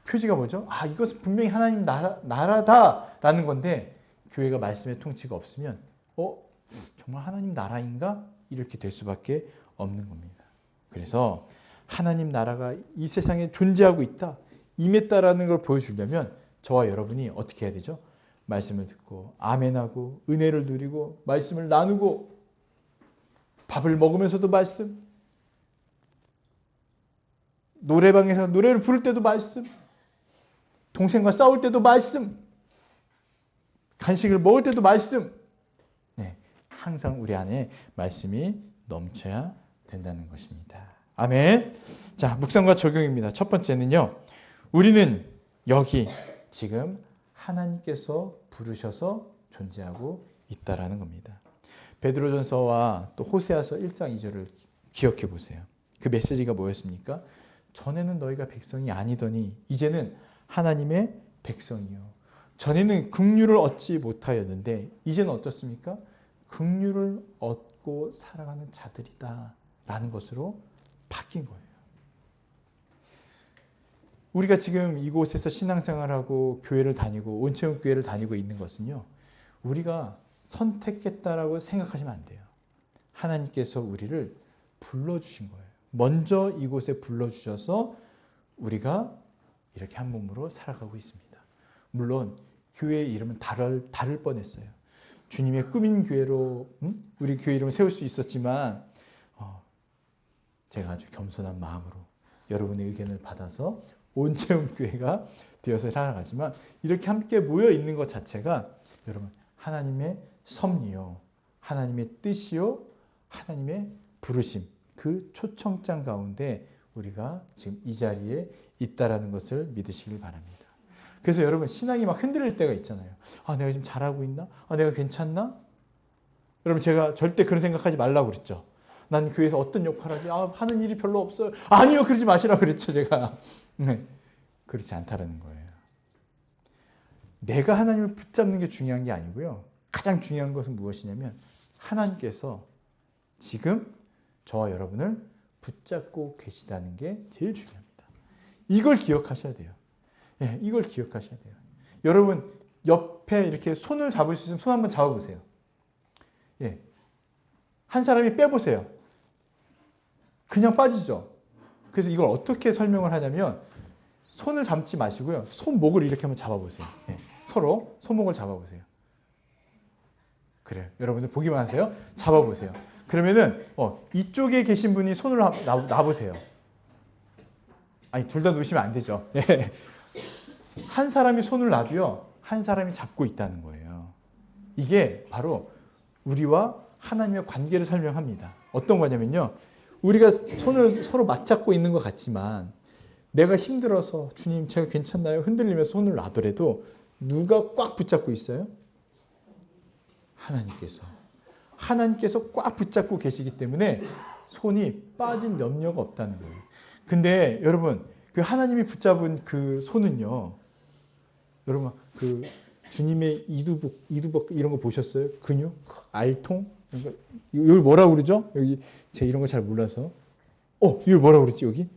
표지가 뭐죠? 아, 이것은 분명히 하나님 나라다라는 건데 교회가 말씀의 통치가 없으면 정말 하나님 나라인가? 이렇게 될 수밖에 없는 겁니다. 그래서 하나님 나라가 이 세상에 존재하고 있다. 임했다라는 걸 보여주려면 저와 여러분이 어떻게 해야 되죠? 말씀을 듣고 아멘하고 은혜를 누리고 말씀을 나누고 밥을 먹으면서도 말씀, 노래방에서 노래를 부를 때도 말씀, 동생과 싸울 때도 말씀, 간식을 먹을 때도 말씀. 네, 항상 우리 안에 말씀이 넘쳐야 된다는 것입니다. 아멘. 자, 묵상과 적용입니다. 첫 번째는요. 우리는 여기 지금 하나님께서 부르셔서 존재하고 있다라는 겁니다. 베드로전서와 또 호세아서 1장 2절을 기억해 보세요. 그 메시지가 뭐였습니까? 전에는 너희가 백성이 아니더니 이제는 하나님의 백성이요. 전에는 긍휼을 얻지 못하였는데 이제는 어떻습니까? 긍휼을 얻고 살아가는 자들이다 라는 것으로 바뀐 거예요. 우리가 지금 이곳에서 신앙생활하고 교회를 다니고 온체험교회를 다니고 있는 것은요. 우리가 선택했다라고 생각하시면 안 돼요. 하나님께서 우리를 불러주신 거예요. 먼저 이곳에 불러주셔서 우리가 이렇게 한 몸으로 살아가고 있습니다. 물론 교회의 이름은 다를 뻔했어요. 주님의 꾸민 교회로 우리 교회 이름을 세울 수 있었지만 제가 아주 겸손한 마음으로 여러분의 의견을 받아서 온체험교회가 되어서 살아가지만 이렇게 함께 모여 있는 것 자체가 여러분 하나님의 섭리요, 하나님의 뜻이요, 하나님의 부르심 그 초청장 가운데 우리가 지금 이 자리에 있다라는 것을 믿으시길 바랍니다. 그래서 여러분 신앙이 막 흔들릴 때가 있잖아요. 아, 내가 지금 잘하고 있나? 아, 내가 괜찮나? 여러분 제가 절대 그런 생각하지 말라고 그랬죠. 난 교회에서 어떤 역할을 하지? 아, 하는 일이 별로 없어요. 아니요, 그러지 마시라고 그랬죠, 제가. 네, 그렇지 않다라는 거예요. 내가 하나님을 붙잡는 게 중요한 게 아니고요. 가장 중요한 것은 무엇이냐면 하나님께서 지금 저와 여러분을 붙잡고 계시다는 게 제일 중요합니다. 이걸 기억하셔야 돼요. 예, 이걸 기억하셔야 돼요. 여러분 옆에 이렇게 손을 잡을 수 있으면 손 한번 잡아보세요. 예, 한 사람이 빼보세요. 그냥 빠지죠. 그래서 이걸 어떻게 설명을 하냐면 손을 잡지 마시고요. 손목을 이렇게 한번 잡아보세요. 예, 서로 손목을 잡아보세요. 그래요. 여러분들 보기만 하세요. 잡아보세요. 그러면은 이쪽에 계신 분이 손을 놔보세요. 아니 둘 다 놓으시면 안 되죠. 예. 한 사람이 손을 놔도요. 한 사람이 잡고 있다는 거예요. 이게 바로 우리와 하나님의 관계를 설명합니다. 어떤 거냐면요. 우리가 손을 서로 맞잡고 있는 것 같지만 내가 힘들어서 주님 제가 괜찮나요? 흔들리면서 손을 놔더라도 누가 꽉 붙잡고 있어요? 하나님께서. 하나님께서 꽉 붙잡고 계시기 때문에 손이 빠진 염려가 없다는 거예요. 근데 여러분 그 하나님이 붙잡은 그 손은요. 여러분 그 주님의 이두복 이런 거 보셨어요? 근육? 알통? 이걸 뭐라고 그러죠? 여기 제가 이런 거 잘 몰라서. 이걸 뭐라고 그러지 여기?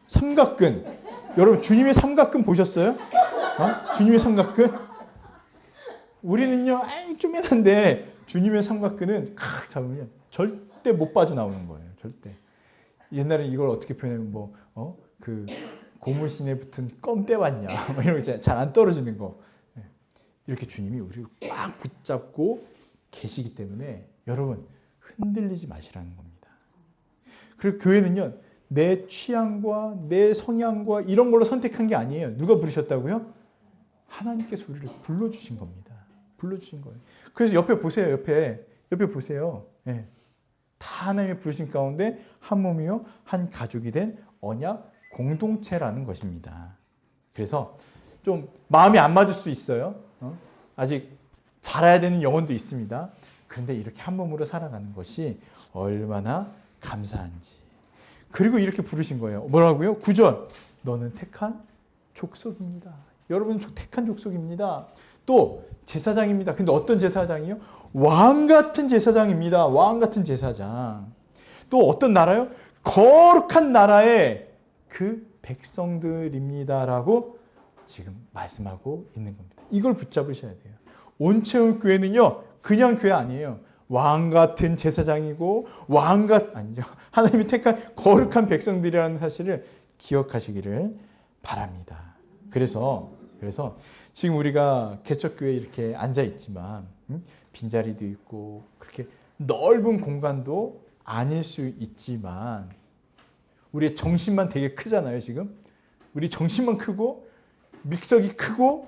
삼각근. 여러분 주님의 삼각근 보셨어요? 주님의 삼각근? 우리는요, 쪼매난데 주님의 삼각근은 칵 잡으면 절대 못 빠져나오는 거예요. 절대. 옛날에 이걸 어떻게 표현하면 그 고무신에 붙은 껌 떼왔냐 이런 거 잘 안 떨어지는 거. 이렇게 주님이 우리를 꽉 붙잡고 계시기 때문에 여러분 흔들리지 마시라는 겁니다. 그리고 교회는요, 내 취향과 내 성향과 이런 걸로 선택한 게 아니에요. 누가 부르셨다고요? 하나님께서 우리를 불러주신 겁니다. 불러주신 거예요. 그래서 옆에 보세요. 옆에 보세요. 네. 다 하나님의 부르신 가운데 한 몸이요, 한 가족이 된 언약 공동체라는 것입니다. 그래서 좀 마음이 안 맞을 수 있어요. 아직 자라야 되는 영혼도 있습니다. 그런데 이렇게 한 몸으로 살아가는 것이 얼마나 감사한지. 그리고 이렇게 부르신 거예요. 뭐라고요? 9절. 너는 택한 족속입니다. 여러분 택한 족속입니다. 또 제사장입니다. 근데 어떤 제사장이요? 왕 같은 제사장입니다. 왕 같은 제사장. 또 어떤 나라요? 거룩한 나라의 그 백성들입니다라고 지금 말씀하고 있는 겁니다. 이걸 붙잡으셔야 돼요. 온체험 교회는요, 그냥 교회 아니에요. 왕 같은 제사장이고 아니죠. 하나님이 택한 거룩한 백성들이라는 사실을 기억하시기를 바랍니다. 그래서 지금 우리가 개척교회에 이렇게 앉아 있지만 빈자리도 있고 그렇게 넓은 공간도 아닐 수 있지만 우리의 정신만 되게 크잖아요. 지금 우리 정신만 크고 믹서기 크고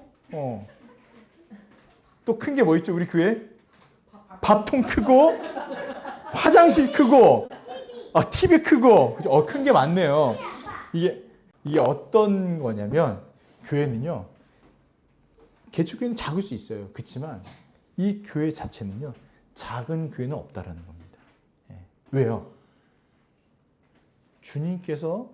또 큰 게 뭐 있죠? 우리 교회 밥통 크고 화장실 크고 TV 크고 큰 게 많네요. 이게 어떤 거냐면 교회는요, 개척교회는 작을 수 있어요. 그렇지만 이 교회 자체는요, 작은 교회는 없다라는 겁니다. 왜요? 주님께서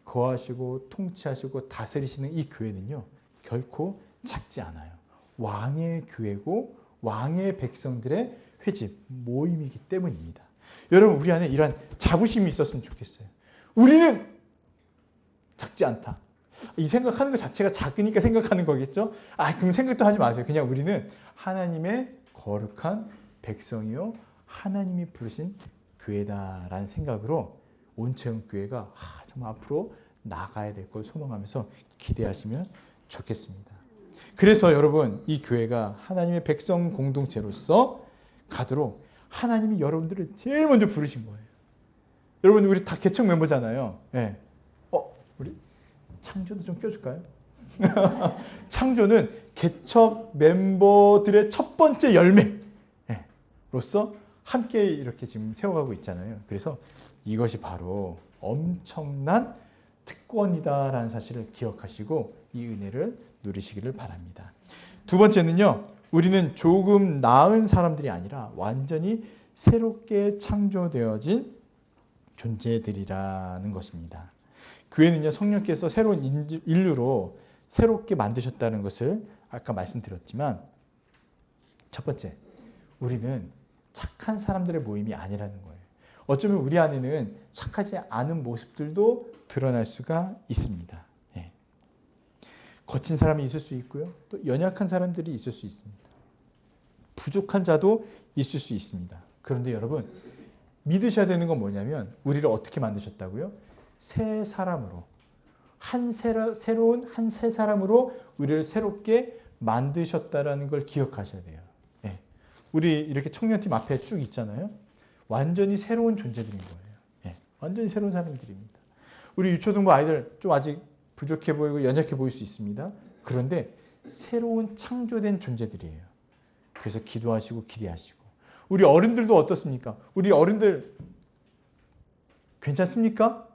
거하시고 통치하시고 다스리시는 이 교회는요, 결코 작지 않아요. 왕의 교회고 왕의 백성들의 회집, 모임이기 때문입니다. 여러분, 우리 안에 이러한 자부심이 있었으면 좋겠어요. 우리는 작지 않다. 이 생각하는 것 자체가 작으니까 생각하는 거겠죠? 그럼 생각도 하지 마세요. 그냥 우리는 하나님의 거룩한 백성이요, 하나님이 부르신 교회다라는 생각으로 온체험 교회가 정말 앞으로 나가야 될 걸 소망하면서 기대하시면 좋겠습니다. 그래서 여러분, 이 교회가 하나님의 백성 공동체로서 가도록 하나님이 여러분들을 제일 먼저 부르신 거예요. 여러분, 우리 다 개척 멤버잖아요. 네. 우리 창조도 좀 껴줄까요? 창조는 개척 멤버들의 첫 번째 열매로서 함께 이렇게 지금 세워가고 있잖아요. 그래서 이것이 바로 엄청난 특권이다라는 사실을 기억하시고 이 은혜를 누리시기를 바랍니다. 두 번째는요, 우리는 조금 나은 사람들이 아니라 완전히 새롭게 창조되어진 존재들이라는 것입니다. 교회는요, 성령께서 새로운 인류로 새롭게 만드셨다는 것을 아까 말씀드렸지만, 첫 번째, 우리는 착한 사람들의 모임이 아니라는 거예요. 어쩌면 우리 안에는 착하지 않은 모습들도 드러날 수가 있습니다. 거친 사람이 있을 수 있고요. 또 연약한 사람들이 있을 수 있습니다. 부족한 자도 있을 수 있습니다. 그런데 여러분, 믿으셔야 되는 건 뭐냐면 우리를 어떻게 만드셨다고요? 새 사람으로, 새로운 새 사람으로 우리를 새롭게 만드셨다라는 걸 기억하셔야 돼요. 우리 이렇게 청년팀 앞에 쭉 있잖아요. 완전히 새로운 존재들인 거예요. 완전히 새로운 사람들입니다. 우리 유초등부 아이들 좀 아직 부족해 보이고 연약해 보일 수 있습니다. 그런데 새로운 창조된 존재들이에요. 그래서 기도하시고 기대하시고 우리 어른들도 어떻습니까? 우리 어른들 괜찮습니까?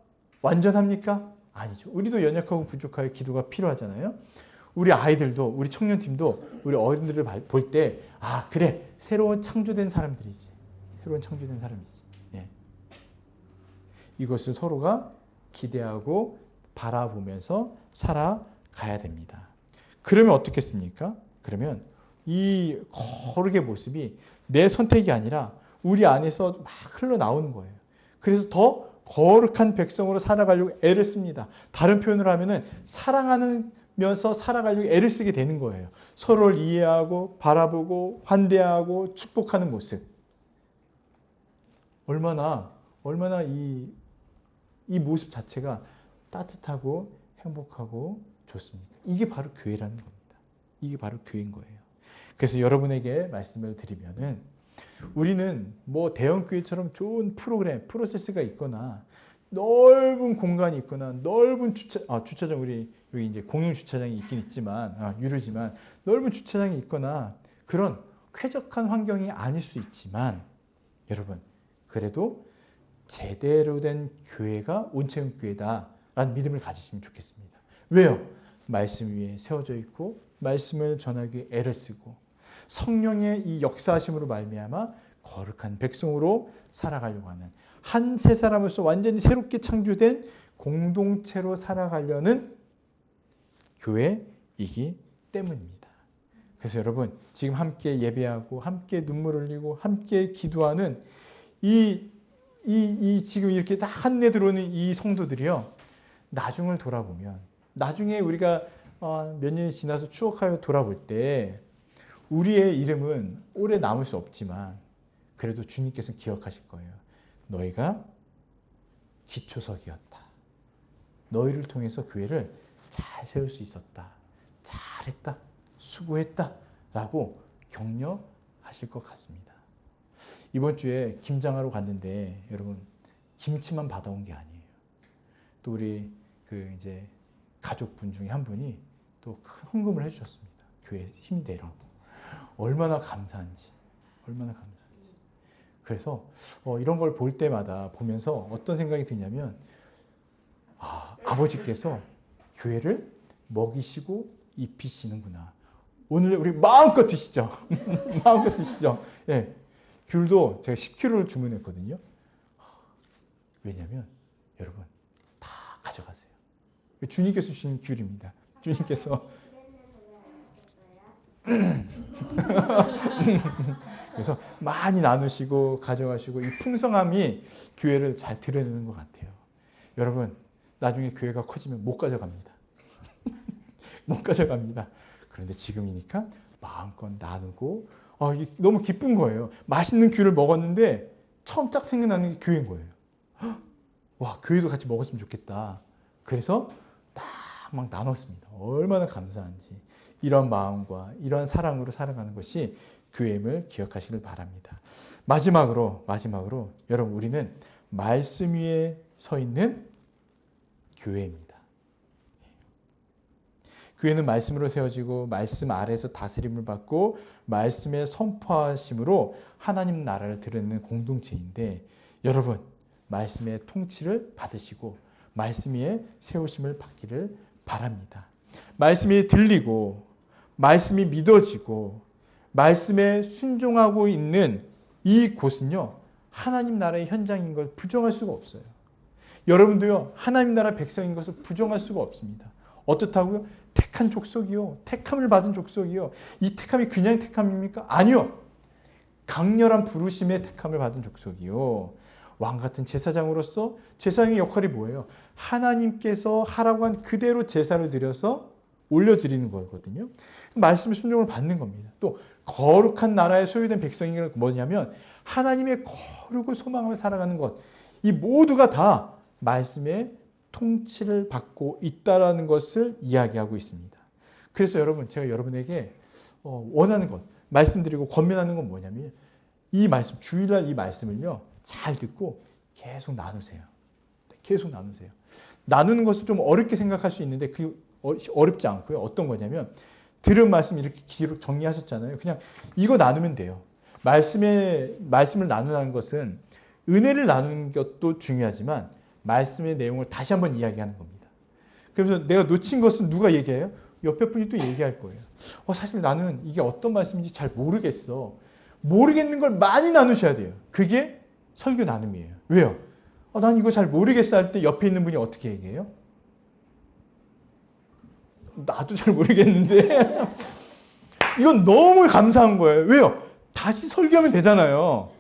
완전합니까? 아니죠. 우리도 연약하고 부족하여 기도가 필요하잖아요. 우리 아이들도, 우리 청년팀도 우리 어른들을 볼 때, 아, 그래, 새로운 창조된 사람들이지. 새로운 창조된 사람이지. 예. 이것을 서로가 기대하고 바라보면서 살아가야 됩니다. 그러면 어떻겠습니까? 그러면 이 거룩의 모습이 내 선택이 아니라 우리 안에서 막 흘러나오는 거예요. 그래서 더 거룩한 백성으로 살아가려고 애를 씁니다. 다른 표현으로 하면은 사랑하면서 살아가려고 애를 쓰게 되는 거예요. 서로를 이해하고 바라보고 환대하고 축복하는 모습. 얼마나 이 모습 자체가 따뜻하고 행복하고 좋습니까? 이게 바로 교회라는 겁니다. 이게 바로 교회인 거예요. 그래서 여러분에게 말씀을 드리면은 우리는 뭐 대형 교회처럼 좋은 프로세스가 있거나 넓은 공간이 있거나 넓은 주차장 우리 여기 이제 공용 주차장이 있긴 있지만 유료지만 넓은 주차장이 있거나 그런 쾌적한 환경이 아닐 수 있지만 여러분 그래도 제대로 된 교회가 온체험 교회다라는 믿음을 가지시면 좋겠습니다. 왜요? 말씀 위에 세워져 있고 말씀을 전하기 위해 애를 쓰고 성령의 이 역사하심으로 말미암아 거룩한 백성으로 살아가려고 하는 한 세 사람으로서 완전히 새롭게 창조된 공동체로 살아가려는 교회이기 때문입니다. 그래서 여러분 지금 함께 예배하고 함께 눈물 흘리고 함께 기도하는 이 지금 이렇게 다 한내 들어오는 이 성도들이요. 나중을 돌아보면 나중에 우리가 몇 년이 지나서 추억하여 돌아볼 때 우리의 이름은 오래 남을 수 없지만 그래도 주님께서 기억하실 거예요. 너희가 기초석이었다. 너희를 통해서 교회를 잘 세울 수 있었다. 잘했다. 수고했다. 라고 격려하실 것 같습니다. 이번 주에 김장하러 갔는데 여러분 김치만 받아온 게 아니에요. 또 우리 이제 가족분 중에 한 분이 또 큰 헌금을 해주셨습니다. 교회에 힘이 되라고. 얼마나 감사한지. 그래서 이런 걸 볼 때마다 보면서 어떤 생각이 드냐면 아버지께서 교회를 먹이시고 입히시는구나. 오늘 우리 마음껏 드시죠. 마음껏 드시죠. 예. 귤도 제가 10kg를 주문했거든요. 왜냐하면 여러분 다 가져가세요. 주님께서 주신 귤입니다. 주님께서 그래서 많이 나누시고 가져가시고 이 풍성함이 교회를 잘 드러내는 것 같아요. 여러분 나중에 교회가 커지면 못 가져갑니다. 못 가져갑니다. 그런데 지금이니까 마음껏 나누고 너무 기쁜 거예요. 맛있는 귤을 먹었는데 처음 딱 생각나는 게 교회인 거예요. 와 교회도 같이 먹었으면 좋겠다. 그래서 딱 막 나눴습니다. 얼마나 감사한지. 이런 마음과 이런 사랑으로 살아가는 것이 교회임을 기억하시길 바랍니다. 마지막으로 여러분 우리는 말씀 위에 서 있는 교회입니다. 교회는 말씀으로 세워지고 말씀 아래에서 다스림을 받고 말씀의 선포하심으로 하나님 나라를 드러내는 공동체인데 여러분 말씀의 통치를 받으시고 말씀 위에 세우심을 받기를 바랍니다. 말씀이 들리고 말씀이 믿어지고 말씀에 순종하고 있는 이 곳은요. 하나님 나라의 현장인 걸 부정할 수가 없어요. 여러분도요. 하나님 나라 백성인 것을 부정할 수가 없습니다. 어떻다고요? 택한 족속이요. 택함을 받은 족속이요. 이 택함이 그냥 택함입니까? 아니요. 강렬한 부르심의 택함을 받은 족속이요. 왕같은 제사장으로서 제사장의 역할이 뭐예요? 하나님께서 하라고 한 그대로 제사를 드려서 올려드리는 거거든요. 말씀 순종을 받는 겁니다. 또 거룩한 나라에 소유된 백성인 게 뭐냐면 하나님의 거룩을 소망하며 살아가는 것. 이 모두가 다 말씀의 통치를 받고 있다라는 것을 이야기하고 있습니다. 그래서 여러분 제가 여러분에게 원하는 것, 말씀드리고 권면하는 건 뭐냐면 이 말씀, 주일날 이 말씀을요. 잘 듣고 계속 나누세요. 계속 나누세요. 나누는 것을 좀 어렵게 생각할 수 있는데 그 어렵지 않고요. 어떤 거냐면 들은 말씀 이렇게 기록 정리하셨잖아요. 그냥 이거 나누면 돼요. 말씀을 나누는 것은 은혜를 나누는 것도 중요하지만 말씀의 내용을 다시 한번 이야기하는 겁니다. 그래서 내가 놓친 것은 누가 얘기해요? 옆에 분이 또 얘기할 거예요. 사실 나는 이게 어떤 말씀인지 잘 모르겠어. 모르겠는 걸 많이 나누셔야 돼요. 그게 설교 나눔이에요. 왜요? 난 이거 잘 모르겠어 할 때 옆에 있는 분이 어떻게 얘기해요? 나도 잘 모르겠는데 이건 너무 감사한 거예요. 왜요? 다시 설교하면 되잖아요.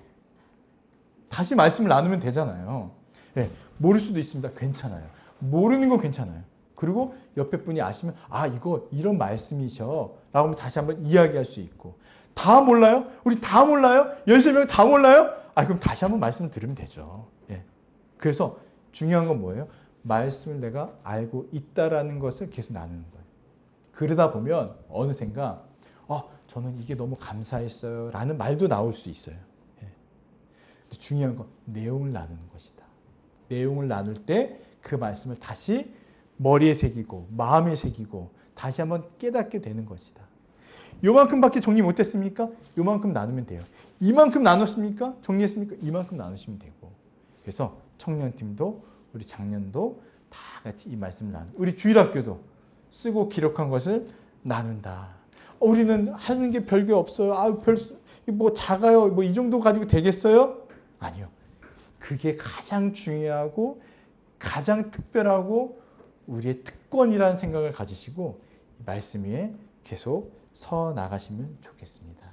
다시 말씀을 나누면 되잖아요. 네, 모를 수도 있습니다. 괜찮아요. 모르는 건 괜찮아요. 그리고 옆에 분이 아시면 이거 이런 말씀이셔 라고 다시 한번 이야기할 수 있고 다 몰라요? 우리 다 몰라요? 13명 다 몰라요? 그럼 다시 한번 말씀을 들으면 되죠. 예. 그래서 중요한 건 뭐예요? 말씀을 내가 알고 있다라는 것을 계속 나누는 거예요. 그러다 보면 어느샌가 저는 이게 너무 감사했어요 라는 말도 나올 수 있어요. 예. 중요한 건 내용을 나누는 것이다. 내용을 나눌 때 그 말씀을 다시 머리에 새기고 마음에 새기고 다시 한번 깨닫게 되는 것이다. 요만큼밖에 정리 못했습니까? 요만큼 나누면 돼요. 이만큼 나눴습니까? 정리했습니까? 이만큼 나누시면 되고. 그래서 청년팀도 우리 장년도 다 같이 이 말씀을 나누는. 우리 주일학교도 쓰고 기록한 것을 나눈다. 우리는 하는 게 별게 없어요. 뭐 작아요. 뭐 이 정도 가지고 되겠어요? 아니요. 그게 가장 중요하고 가장 특별하고 우리의 특권이라는 생각을 가지시고 말씀 위에 계속 서 나가시면 좋겠습니다.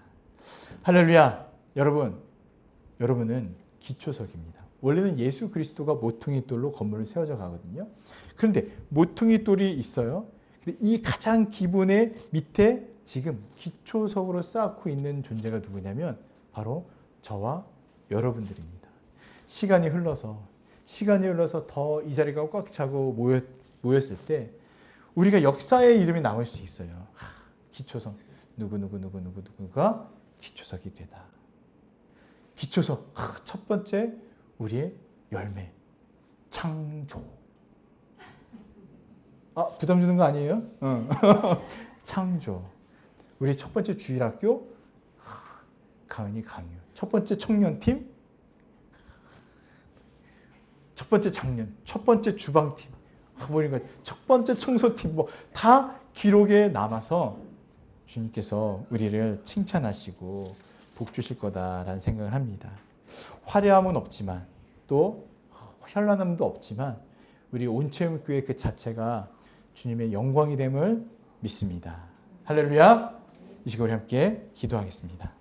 할렐루야. 여러분은 기초석입니다. 원래는 예수 그리스도가 모퉁이 돌로 건물을 세워져 가거든요. 그런데 모퉁이 돌이 있어요. 근데 이 가장 기본의 밑에 지금 기초석으로 쌓고 있는 존재가 누구냐면 바로 저와 여러분들입니다. 시간이 흘러서 더 이 자리가 꽉 차고 모였을 때 우리가 역사의 이름이 남을 수 있어요. 기초석 누구가 기초석이 되다. 기초석 첫 번째 우리의 열매 창조. 부담 주는 거 아니에요? 창조. 우리 첫 번째 주일학교 가은이 강유. 첫 번째 청년팀, 첫 번째 장년, 첫 번째 주방팀, 첫 번째 청소팀, 다 기록에 남아서 주님께서 우리를 칭찬하시고 복 주실 거다라는 생각을 합니다. 화려함은 없지만 또 현란함도 없지만 우리 온체험교회 그 자체가 주님의 영광이 됨을 믿습니다. 할렐루야. 이 시간 우리 함께 기도하겠습니다.